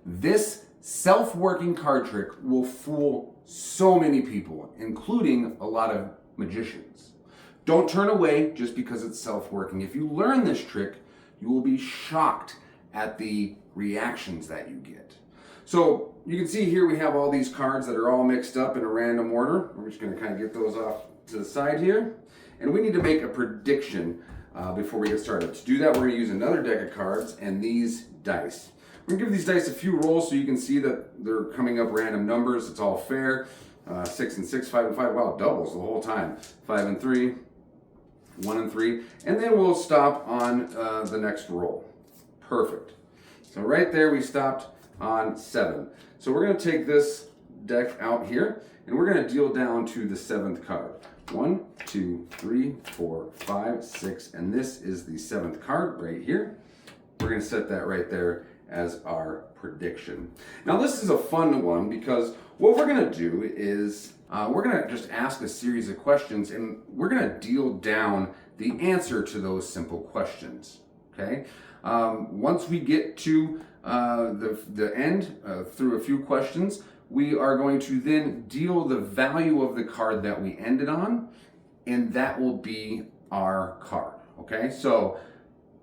This self-working card trick will fool so many people, including a lot of magicians. Don't turn away just because it's self-working. If you learn this trick, you will be shocked at the reactions that you get. So you can see here we have all these cards that are all mixed up in a random order. We're just going to kind of get those off to the side here. And we need to make a prediction before we get started. To do that, we're going to use another deck of cards and these dice. We're going to give these dice a few rolls so you can see that they're coming up random numbers. It's all fair. 6 and 6, 5 and 5. Wow, doubles the whole time. 5 and 3, 1 and 3. And then we'll stop on the next roll. Perfect. So right there we stopped on 7. So we're going to take this deck out here and we're going to deal down to the 7th card. 1, 2, 3, 4, 5, 6, and this is the 7th card right here. We're going to set that right there as our prediction. Now this is a fun one because what we're going to do is we're going to just ask a series of questions and we're going to deal down the answer to those simple questions. Okay. Once we get to the end through a few questions, we are going to then deal the value of the card that we ended on, and that will be our card. Okay, so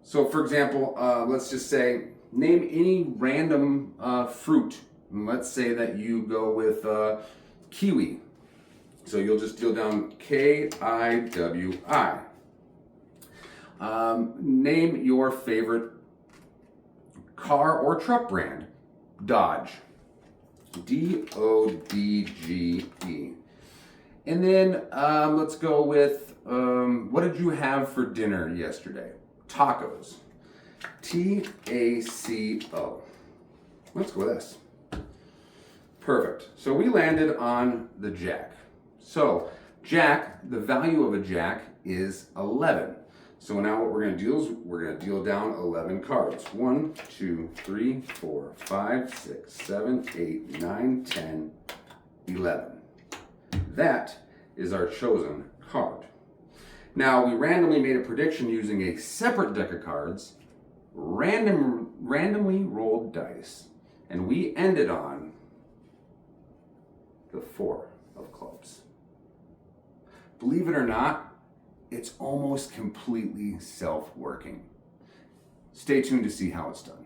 for example, let's just say name any random fruit. Let's say that you go with kiwi. So you'll just deal down Kiwi. Name your favorite car or truck brand. Dodge. Dodge. And then let's go with what did you have for dinner yesterday? Tacos. Taco. Let's go with this. Perfect. So we landed on the jack. So jack, the value of a jack is 11. So now what we're going to do is we're going to deal down 11 cards. 1, 2, 3, 4, 5, 6, 7, 8, 9, 10, 11. That is our chosen card. Now we randomly made a prediction using a separate deck of cards, randomly rolled dice, and we ended on the 4 of clubs. Believe it or not, it's almost completely self-working. Stay tuned to see how it's done.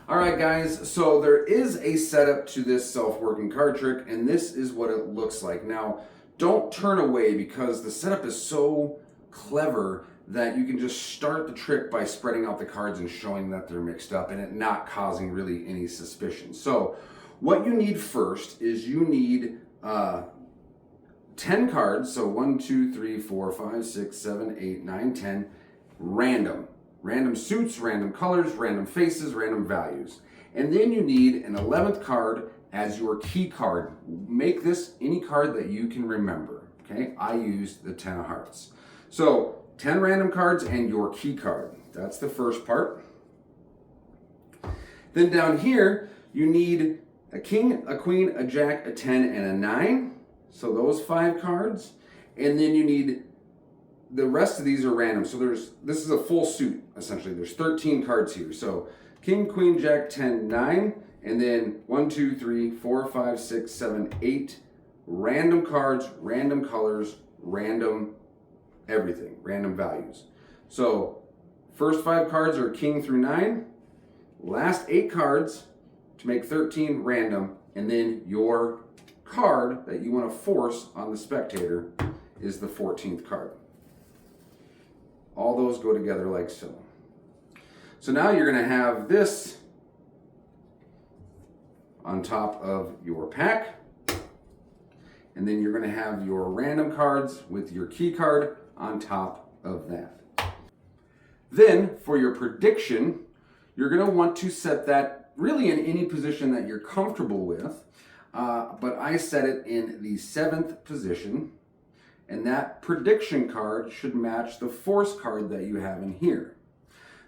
All right, guys, so there is a setup to this self-working card trick, and this is what it looks like. Now, don't turn away because the setup is so clever that you can just start the trick by spreading out the cards and showing that they're mixed up and it not causing really any suspicion. So what you need first is you need 10 cards, so 1, 2, 3, 4, 5, 6, 7, 8, 9, 10, random. Random suits, random colors, random faces, random values. And then you need an 11th card as your key card. Make this any card that you can remember, okay? I used the 10 of hearts. So 10 random cards and your key card. That's the first part. Then down here, you need a king, a queen, a jack, a 10, and a 9. So those 5 cards, and then you need, the rest of these are random. So this is a full suit, essentially. There's 13 cards here. So king, queen, jack, 10, 9, and then 1, 2, 3, 4, 5, 6, 7, 8 random cards, random colors, random everything, random values. So first 5 cards are king through 9, last 8 cards to make 13 random, and then your card that you want to force on the spectator is the 14th card. All those go together like so. So now you're going to have this on top of your pack, and then you're going to have your random cards with your key card on top of that. Then for your prediction, you're going to want to set that really in any position that you're comfortable with. But I set it in the 7th position, and that prediction card should match the force card that you have in here.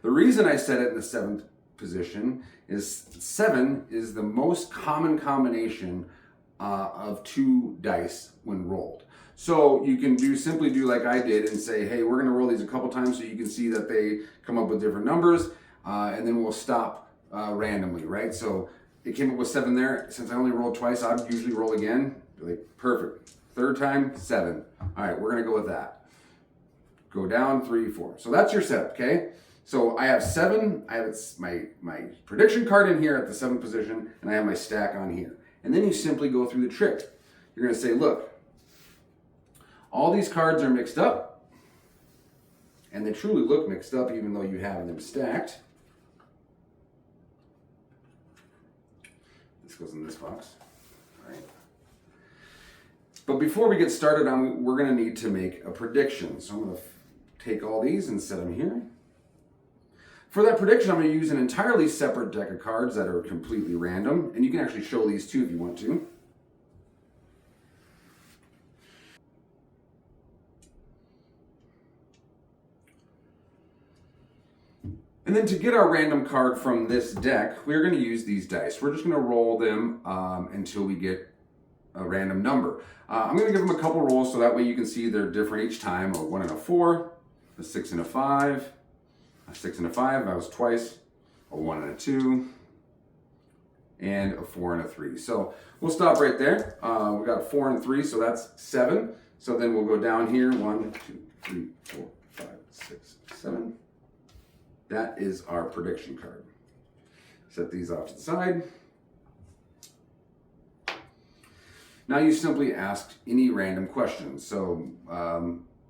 The reason I set it in the 7th position is 7 is the most common combination of 2 dice when rolled. So you can simply do like I did and say, hey, we're going to roll these a couple times so you can see that they come up with different numbers, and then we'll stop randomly, right? So it came up with 7 there. Since I only rolled twice, I'd usually roll again. Like, perfect. Third time, 7. All right, we're gonna go with that. Go down, 3, 4. So that's your setup, okay? So I have 7. I have my prediction card in here at the 7th position, and I have my stack on here. And then you simply go through the trick. You're gonna say, look, all these cards are mixed up, and they truly look mixed up even though you have them stacked. This goes in this box, all right? But before we get started on, we're gonna need to make a prediction. So I'm gonna take all these and set them here. For that prediction, I'm gonna use an entirely separate deck of cards that are completely random, and you can actually show these too if you want to. And then to get our random card from this deck, we're gonna use these dice. We're just gonna roll them until we get a random number. I'm gonna give them a couple rolls so that way you can see they're different each time. A 1 and a 4, a 6 and a 5, a 6 and a 5, that was twice, a 1 and a 2, and a 4 and a 3. So we'll stop right there. We got a 4 and 3, so that's 7. So then we'll go down here, 1, 2, 3, 4, 5, 6, 7. That is our prediction card. Set these off to the side. Now you simply ask any random question. So,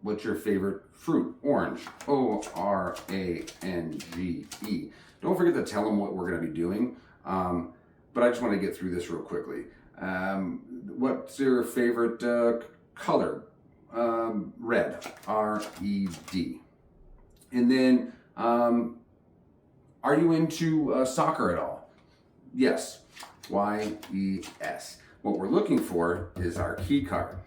what's your favorite fruit? Orange. O-R-A-N-G-E. Don't forget to tell them what we're going to be doing. But I just want to get through this real quickly. What's your favorite color? Red. R-E-D. And then, are you into soccer at all? Yes. Y-E-S. What we're looking for is our key card.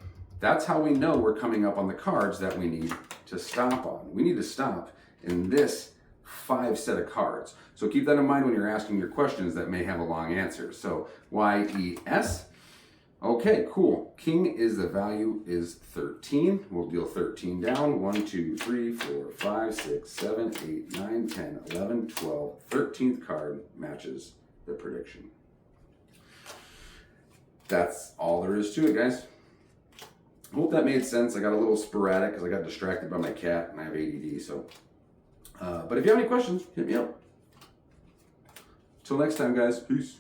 That's how we know we're coming up on the cards that we need to stop on. We need to stop in this 5 set of cards. So keep that in mind when you're asking your questions that may have a long answer. So Y-E-S. Okay, cool. King is the value is 13. We'll deal 13 down. 1, 2, 3, 4, 5, 6, 7, 8, 9, 10, 11, 12. 13th card matches the prediction. That's all there is to it, guys. I hope that made sense. I got a little sporadic because I got distracted by my cat and I have ADD. So, but if you have any questions, hit me up. Till next time, guys. Peace.